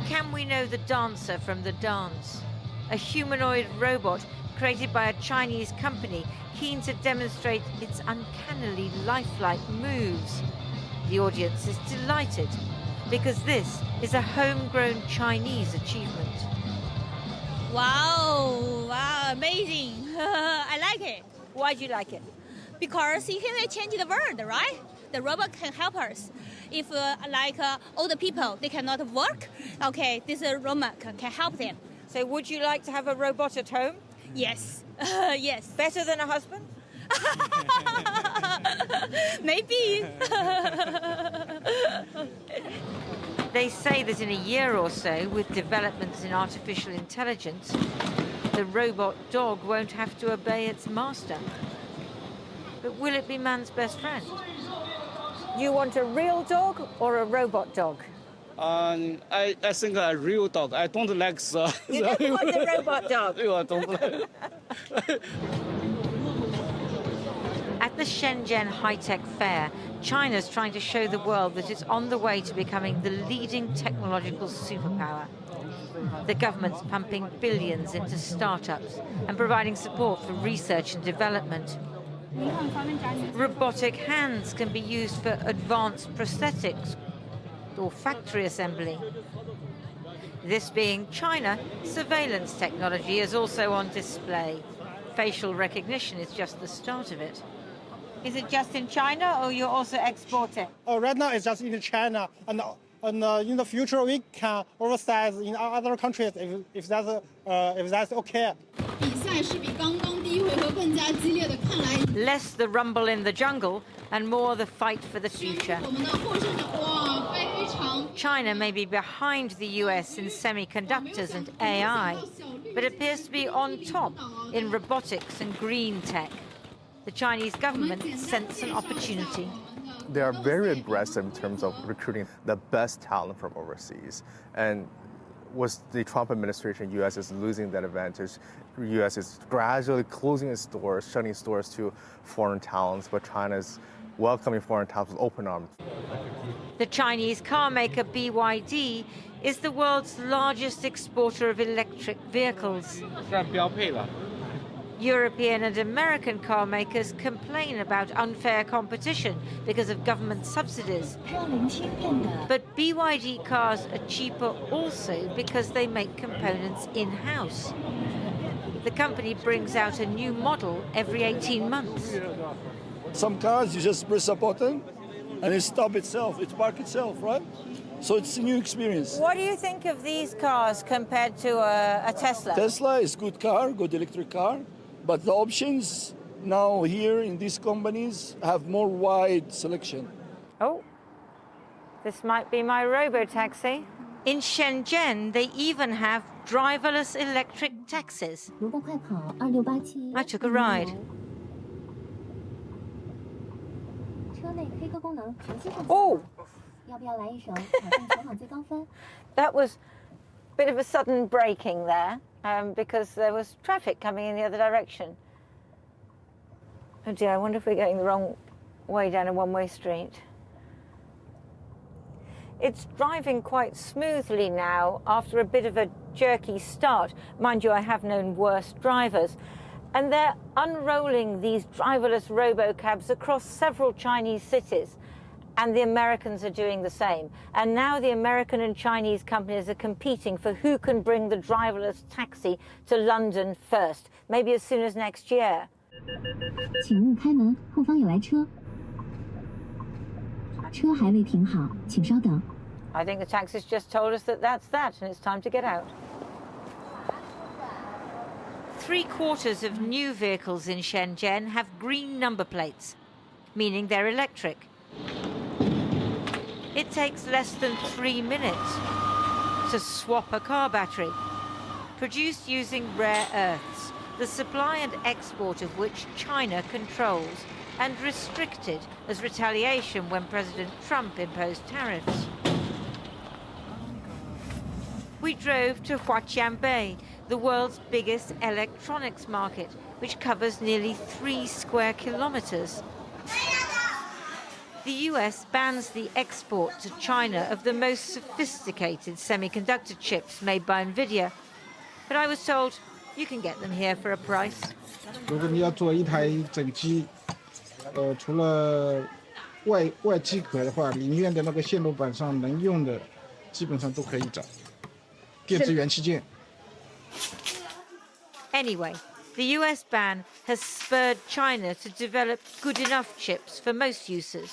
can we know the dancer from the dance? A humanoid robot created by a Chinese company keen to demonstrate its uncannily lifelike moves. The audience is delighted because this is a homegrown Chinese achievement. Wow, amazing. I like it. Why do you like it? Because it can change the world, right? The robot can help us. If older people, they cannot work, okay, this robot can help them. So would you like to have a robot at home? Yes, yes. Better than a husband? Maybe. They say that in a year or so, with developments in artificial intelligence, the robot dog won't have to obey its master. But will it be man's best friend? You want a real dog or a robot dog? I think a real dog. I don't like the... You don't want a robot dog? I don't like. At the Shenzhen high-tech fair, China's trying to show the world that it's on the way to becoming the leading technological superpower. The government's pumping billions into startups and providing support for research and development. Robotic hands can be used for advanced prosthetics or factory assembly. This being China, surveillance technology is also on display. Facial recognition is just the start of it. Is it just in China or you also export it? Right now it's just in China, and in the future we can oversize in other countries if that's okay. Less the rumble in the jungle and more the fight for the future. China may be behind the US in semiconductors and AI, but appears to be on top in robotics and green tech. The Chinese government senses an opportunity. They are very aggressive in terms of recruiting the best talent from overseas. And with the Trump administration, U.S. is losing that advantage. U.S. is gradually closing its doors, shutting its doors to foreign talents, but China is welcoming foreign talents with open arms. The Chinese car maker BYD is the world's largest exporter of electric vehicles. European and American car makers complain about unfair competition because of government subsidies. But BYD cars are cheaper also because they make components in-house. The company brings out a new model every 18 months. Some cars, you just press a button and it stops itself, it parks itself, right? So it's a new experience. What do you think of these cars compared to a Tesla? Tesla is a good car, good electric car. But the options now here in these companies have more wide selection. Oh, this might be my robotaxi. In Shenzhen, they even have driverless electric taxis. I took a ride. Oh! That was a bit of a sudden braking there. Because there was traffic coming in the other direction. Oh dear, I wonder if we're going the wrong way down a one-way street. It's driving quite smoothly now after a bit of a jerky start. Mind you, I have known worse drivers. And they're unrolling these driverless robocabs across several Chinese cities. And the Americans are doing the same. And now the American and Chinese companies are competing for who can bring the driverless taxi to London first, maybe as soon as next year. I think the taxi's just told us that that's that, and it's time to get out. 3/4 of new vehicles in Shenzhen have green number plates, meaning they're electric. It takes less than 3 minutes to swap a car battery. Produced using rare earths, the supply and export of which China controls, and restricted as retaliation when President Trump imposed tariffs. We drove to Huaqiangbei, the world's biggest electronics market, which covers nearly 3 square kilometers. The US bans the export to China of the most sophisticated semiconductor chips made by NVIDIA. But I was told you can get them here for a price. 如果你要做一台整机，除了外机壳的话，里面的那个线路板上能用的，基本上都可以找。电子元器件。Anyway, the US ban has spurred China to develop good enough chips for most users.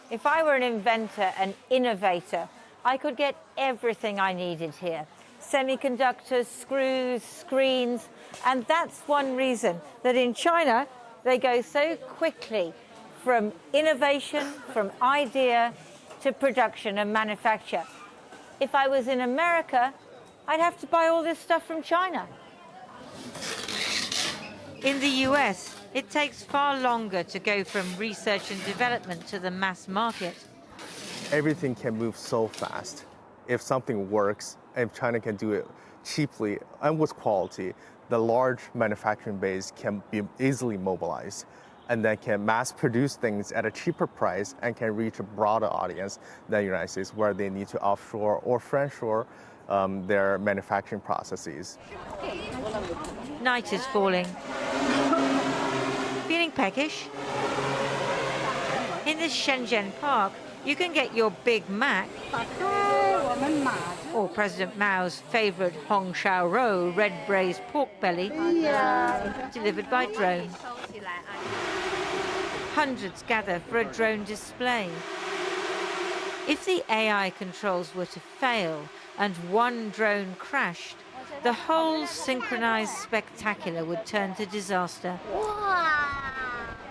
If I were an inventor, an innovator, I could get everything I needed here. Semiconductors, screws, screens, and that's one reason that in China they go so quickly from innovation, from idea to production and manufacture. If I was in America, I'd have to buy all this stuff from China. In the US, it takes far longer to go from research and development to the mass market. Everything can move so fast. If something works, if China can do it cheaply and with quality, the large manufacturing base can be easily mobilized and then can mass produce things at a cheaper price and can reach a broader audience than the United States, where they need to offshore or friendshore their manufacturing processes. Night is falling. Feeling peckish? In this Shenzhen park, you can get your Big Mac or President Mao's favorite Hong Shao Rou red braised pork belly delivered by drone. Hundreds gather for a drone display. If the AI controls were to fail and one drone crashed, the whole synchronized spectacular would turn to disaster.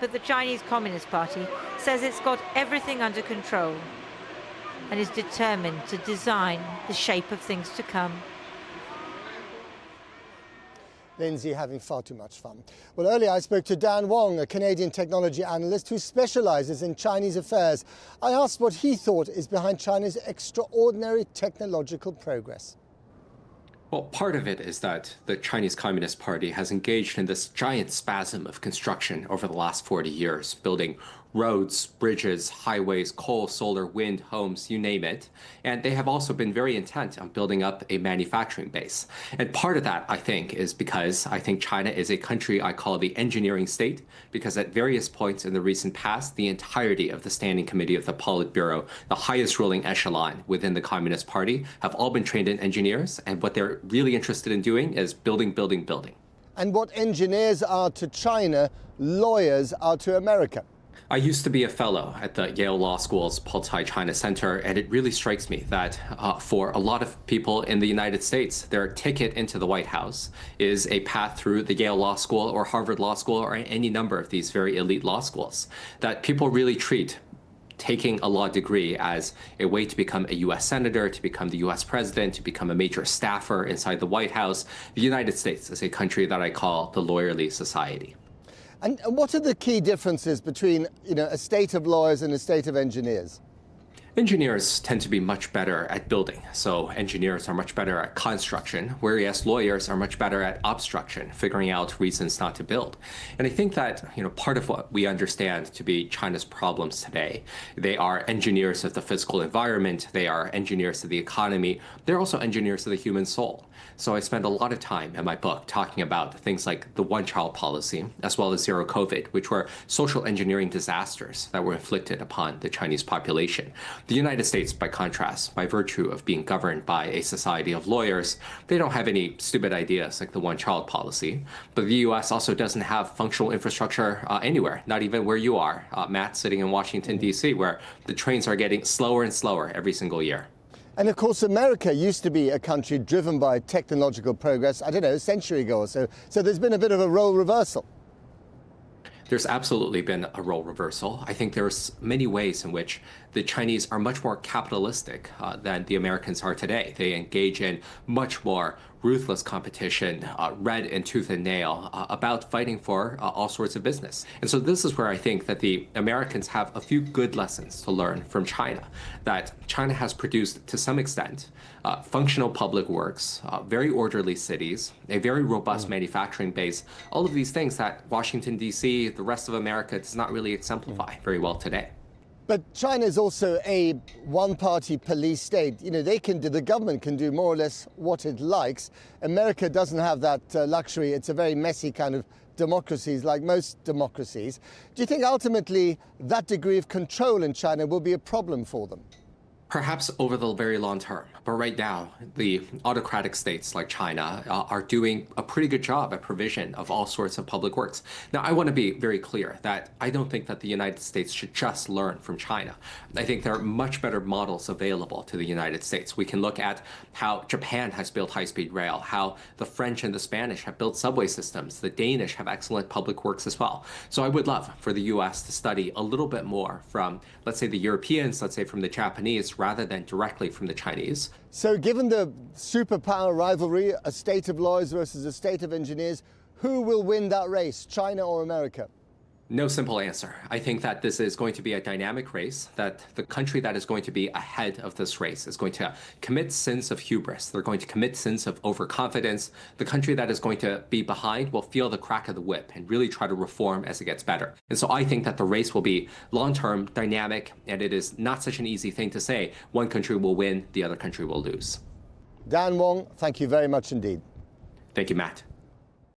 But the Chinese Communist Party says it's got everything under control and is determined to design the shape of things to come. Lindsey having far too much fun. Well, earlier I spoke to Dan Wang, a Canadian technology analyst who specializes in Chinese affairs. I asked what he thought is behind China's extraordinary technological progress. Well, part of it is that the Chinese Communist Party has engaged in this giant spasm of construction over the last 40 years, building roads, bridges, highways, coal, solar, wind, homes, you name it. And they have also been very intent on building up a manufacturing base. And part of that, I think, is because I think China is a country I call the engineering state, because at various points in the recent past, the entirety of the Standing Committee of the Politburo, the highest ruling echelon within the Communist Party, have all been trained in engineers. And what they're really interested in doing is building, building, building. And what engineers are to China, lawyers are to America. I used to be a fellow at the Yale Law School's Poltai China Center, and it really strikes me that for a lot of people in the United States, their ticket into the White House is a path through the Yale Law School or Harvard Law School or any number of these very elite law schools, that people really treat taking a law degree as a way to become a U.S. senator, to become the U.S. president, to become a major staffer inside the White House. The United States is a country that I call the lawyerly society. And what are the key differences between, a state of lawyers and a state of engineers? Engineers tend to be much better at building. So engineers are much better at construction, whereas lawyers are much better at obstruction, figuring out reasons not to build. And I think that, part of what we understand to be China's problems today, they are engineers of the physical environment, they are engineers of the economy, they're also engineers of the human soul. So I spend a lot of time in my book talking about things like the one-child policy, as well as zero COVID, which were social engineering disasters that were inflicted upon the Chinese population. The United States, by contrast, by virtue of being governed by a society of lawyers, they don't have any stupid ideas like the one-child policy. But the U.S. also doesn't have functional infrastructure anywhere, not even where you are, Matt, sitting in Washington, D.C., where the trains are getting slower and slower every single year. And of course, America used to be a country driven by technological progress, a century ago or so. So there's been a bit of a role reversal. There's absolutely been a role reversal. I think there's many ways in which the Chinese are much more capitalistic than the Americans are today. They engage in much more ruthless competition, red and tooth and nail, about fighting for all sorts of business. And so this is where I think that the Americans have a few good lessons to learn from China, that China has produced, to some extent, functional public works, very orderly cities, a very robust manufacturing base, all of these things that Washington, D.C., the rest of America does not really exemplify very well today. But China is also a one-party police state. You know, the government can do more or less what it likes. America doesn't have that luxury. It's a very messy kind of democracies, like most democracies. Do you think ultimately that degree of control in China will be a problem for them? Perhaps over the very long term. But right now, the autocratic states like China are doing a pretty good job at provision of all sorts of public works. Now, I want to be very clear that I don't think that the United States should just learn from China. I think there are much better models available to the United States. We can look at how Japan has built high-speed rail, how the French and the Spanish have built subway systems. The Danish have excellent public works as well. So I would love for the U.S. to study a little bit more from, let's say, the Europeans, let's say from the Japanese, rather than directly from the Chinese. So given the superpower rivalry, a state of lawyers versus a state of engineers, who will win that race, China or America? No simple answer. I think that this is going to be a dynamic race, that the country that is going to be ahead of this race is going to commit sins of hubris. They're going to commit sins of overconfidence. The country that is going to be behind will feel the crack of the whip and really try to reform as it gets better. And so I think that the race will be long-term, dynamic, and it is not such an easy thing to say one country will win, the other country will lose. Dan Wang, thank you very much indeed. Thank you, Matt.